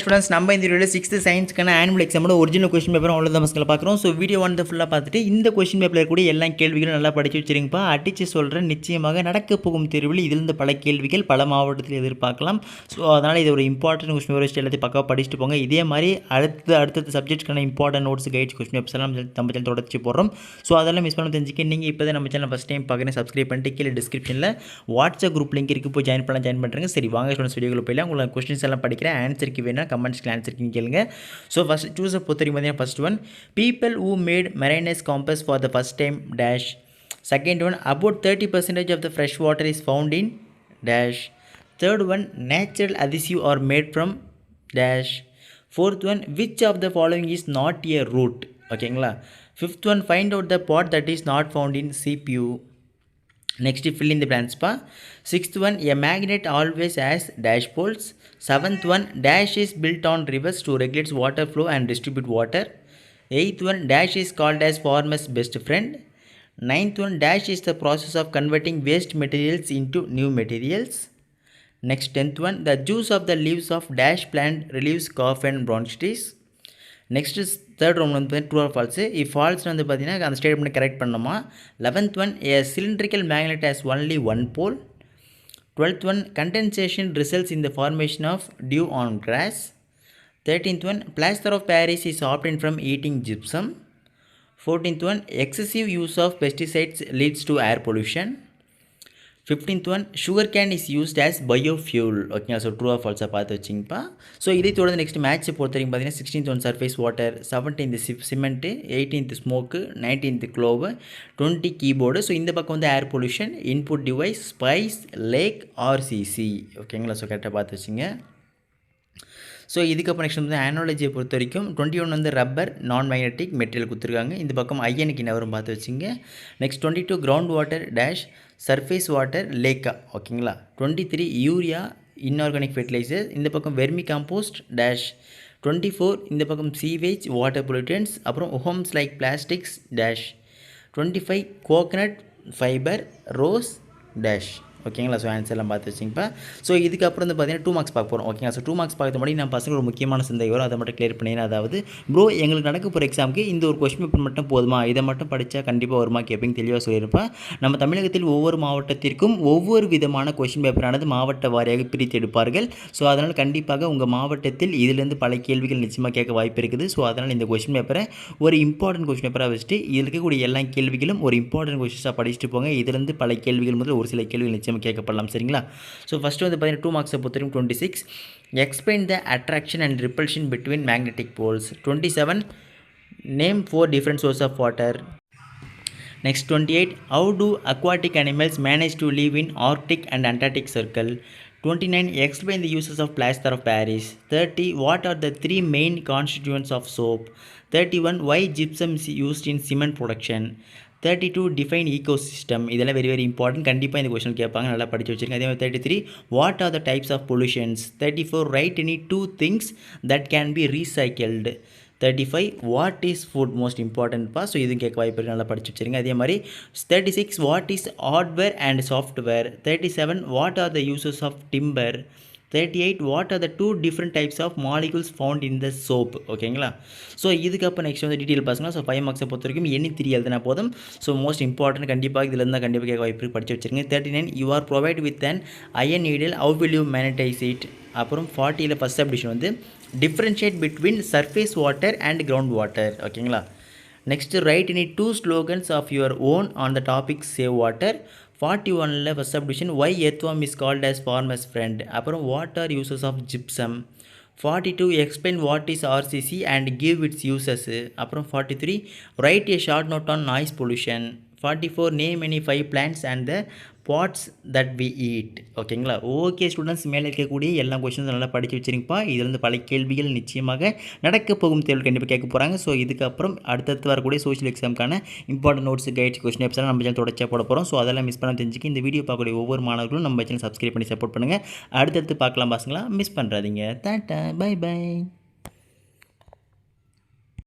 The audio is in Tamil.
ஸ்டூடெண்ட்ஸ் நம்ம இந்த வீடியோவில் 6th சயின்ஸ்க்கான ஆனுவல் எக்ஸாமோட ஒரிஜினல் கொஸ்டின் பேப்பர் அவ்வளோ தான் பார்க்குறோம். ஸோ வீடியோ வந்து ஃபுல்லாக பார்த்துட்டு இந்த கொஸ்டின் பேப்பரில் இருக்கக்கூடிய எல்லா கேள்விகளும் நல்லா படித்து வச்சுருங்கப்பா. அடித்து சொல்கிறேன், நிச்சயமாக நடக்க போகும் தேர்வில் இதிலிருந்து பல கேள்விகள் பல மாவட்டத்தில் எதிர்பார்க்கலாம். ஸோ அதனால் இது ஒரு இம்பார்ட்டன்ட் கொஸ்டின் பேப்பர் வச்சு எல்லாத்தையும் பக்காவாக படிச்சுட்டு போங்க. இதே மாதிரி அடுத்த சப்ஜெக்ட்க்கான important notes guides question papers எல்லாம் நம்ம சேனல் தொடர்ச்சி போடுறோம். ஸோ அதெல்லாம் மிஸ் பண்ண தெரிஞ்சுக்க நீங்கள் இப்போ தான் நம்ம சேனல் ஃபஸ்ட் டைம் பார்க்குறேன், சப்ஸ்கிரைப் பண்ணிட்டு கீழே டிஸ்கிரிப்ஷனில் வாட்ஸ்அப் குரூப் லிங்க் இருக்குது, போய் ஜாயின் பண்ணுறேங்க. சரி வாங்க ஸ்டூடெண்ட்ஸ் வீடியோக்குள்ள போயிடலாம். உங்களுக்கு கொஸ்டின்ஸ் எல்லாம் படிக்கிறேன், ஆன்சருக்கு வேணால் கமெண்ட்ஸ்க்கு ஆன்சருக்கு கேளுங்க. ஸோ ஃபஸ்ட் சூஸை பொறுத்தவரைக்கும் பார்த்தீங்கன்னா first one, people who made mariner's compass for the first time dash. Second one, about 30% of the fresh water is found in dash. Third one, natural adhesive are made from dash. Fourth one, which of the following is not a root? ஓகேங்களா. Fifth one, find out the part that is not found in CPU. Next, fill in the blanks pa. Sixth one, a magnet always has dash poles. Seventh one, dash is built on rivers to regulate water flow and distribute water. Eighth one, dash is called as farmer's best friend. Ninth one, dash is the process of converting waste materials into new materials. Next, 10th one, the juice of the leaves of dash plant relieves cough and bronchitis. Next third round வந்து ட்ரூ ஆர் ஃபால்ஸு. இஃப் ஃபால்ஸ்னு வந்து பார்த்தீங்கன்னா அந்த ஸ்டேட்மெண்ட் கரெக்ட் பண்ணணுமா. 11th one, a cylindrical magnet has only one pole. 12th one, condensation results in the formation of dew on grass. 13th one, plaster of Paris is obtained from heating gypsum. 14th one, excessive use of pesticides leads to air pollution. 15th one, sugarcane is used as biofuel. ஓகேங்களா. ஸோ ட்ரூ ஆர் ஃபால்ஸாக பார்த்து வச்சிங்கப்பா. ஸோ இதை தொடர்ந்து நெக்ஸ்ட் மேட்ச் பொறுத்தவரைக்கும் பார்த்தீங்கன்னா 16th one, surface water. 17th cement. 18th smoke. 19th clove. 20 keyboard. So இந்த பக்கம் வந்து air pollution, input device, spice, lake, RCC. ஓகேங்களா. ஸோ கரெக்டாக பார்த்து வச்சிங்க. ஸோ இதுக்கப்புறம் நெக்ஸ்ட் வந்து ஆனாலஜியை பொறுத்த வரைக்கும் 21 வந்து ரப்பர் நான் மேக்னெட்டிக் மெட்டீரியல் கொடுத்துருக்காங்க. இந்த பக்கம் ஐயனுக்கு என்ன வரும் பார்த்து வச்சுங்க. Next 22 ground water dash surface water லேக்கா. ஓகேங்களா. 23 யூரியா இன்ஆர்கானிக் ஃபெர்டிலைசர். இந்த பக்கம் வெர்மி காம்போஸ்ட் டேஷ். 24 இந்த பக்கம் சீவேஜ் வாட்டர் பொல்யூட்டன்ஸ். அப்புறம் homes like plastics dash. 25 coconut fibre ropes dash. ஓகேங்களா. ஸோ ஆன்சர் எல்லாம் பார்த்து வச்சிங்கப்பா. ஸோ இதுக்கப்புறம் வந்து பார்த்தீங்கன்னா 2 மார்க்ஸ் பார்க்க போகிறோம். ஓகேங்களா. ஸோ 2 மார்க்ஸ் பார்க்க முன்னாடி நம்ம பசங்க ஒரு முக்கியமான சந்தேகம் வரும், அதை மட்டும் கிளியர் பண்ணிடுறேன். அதாவது ப்ரோ எங்களுக்கு நடக்க போகிற எக்ஸாமுக்கு இந்த ஒரு கொஸ்டின் பேப்பர் மட்டும் போதுமா, இதை மட்டும் படித்தா கண்டிப்பாக வருமா கேட்பீங்க, தெளிவாக சொல்லியிருப்பேன். நம்ம தமிழகத்தில் ஒவ்வொரு மாவட்டத்திற்கும் ஒவ்வொரு விதமான கொஸ்டின் பேப்பரானது மாவட்ட வாரியாக பிரித்து எடுப்பார்கள். ஸோ அதனால் கண்டிப்பாக உங்கள் மாவட்டத்தில் இதிலேருந்து பல கேள்விகள் நிச்சயமாக கேட்க வாய்ப்பு இருக்குது. ஸோ அதனால் இந்த கொஸ்டின் பேப்பரை ஒரு இம்பார்ட்டன்ட் கொஸ்டின் பேப்பராக வச்சுட்டு இதில் இருக்கக்கூடிய எல்லா கேள்விகளும் ஒரு இம்பார்ட்டன்ட் கொஸ்டின்ஸாக படிச்சுட்டு போங்க. இதிலேருந்து பல கேள்விகள் முதல் ஒரு சில கேள்விகள் நிச்சயமாக கேட்கப்படலாம். சரிங்களா. ஸோ ஃபஸ்ட்டு வந்து பார்த்தீங்கன்னா 2 மார்க்ஸை பொறுத்தவரைக்கும் 26, explain the attraction and repulsion between magnetic poles. 27, name 4 different source of water. Next 28, how to aquatic animals manage to live in Arctic and Antarctic circle. 29, explain the uses of plaster of Paris. 30, what are the 3 main constituents of soap. 31, why gypsum is used in cement production. 32, define ecosystem. இதெல்லாம் வெரி இம்பார்ட்டன்ட், கண்டிப்பாக இந்த கொஸ்டின் கேட்பாங்க, நல்லா படித்து வச்சுருக்கேன். அதே மாதிரி 33, what are the types of pollutions. 34, write any 2 things that can be recycled. 35, what is food, most important பா. ஸோ இதுவும் கேட்க வாய்ப்பு நல்லா படிச்சு வச்சுருங்க. அதே மாதிரி 36, what is hardware and software. 37, what are the uses of timber. 38, what are the 2 different types of molecules found in the soap. ஓகேங்களா. ஸோ இதுக்கப்புறம் நெக்ஸ்ட் வந்து டீட்டெயில் பாருங்க. ஸோ 5 மார்க்ஸை பொறுத்த வரைக்கும் எனி 3 எழுதினா போதும். ஸோ மோஸ்ட் இம்பார்ட்டன்ட், கண்டிப்பாக இதில் இருந்தால் கண்டிப்பாக கேட்க வாய்ப்பு படித்து வச்சுருங்க. 39, you are provided with an iron needle, how will you magnetize it. அப்புறம் 40ல் ஃபஸ்ட் சப்டிஷன் வந்து differentiate between surface water and ground water. ஓகேங்களா. Next right any 2 slogans of your own on the topic save water. 41ல் first subdivision why earthworm is called as farmer's friend. அப்புறம் what are uses of gypsum. 42, explain what is RCC and give its uses. அப்புறம் 43, write a short note on noise pollution. 44, name any 5 plants and the pots that we eat. ஓகேங்களா. ஓகே ஸ்டூடெண்ட்ஸ், மேலே இருக்கக்கூடிய எல்லா கொஸ்டின்ஸ் நல்லா படித்து வச்சுருங்கப்பா. இதிலிருந்து பல கேள்விகள் நிச்சயமாக நடக்க போகும் தேர்வு கண்டிப்பாக கேட்க போகிறாங்க. ஸோ இதுக்கப்புறம் அடுத்தடுத்து வரக்கூடிய சோஷியல் எக்ஸாமுக்கான இம்பார்ட்டன்ட் நோட்ஸ் கைட்ஸ் கொஸ்டின் எல்லாம் நம்ம சேனல் தொடர்ச்சியாக போட போகிறோம். ஸோ அதெல்லாம் மிஸ் பண்ண தெரிஞ்சுக்க இந்த வீடியோ பார்க்கக்கூடிய ஒவ்வொரு மாணவர்களும் நம்ம சேனல் சப்ஸ்கிரைப் பண்ணி சப்போர்ட் பண்ணுங்கள். அடுத்தடுத்து பார்க்கலாம் பாசுங்களா, மிஸ் பண்ணுறாதீங்க. Tata, bye by.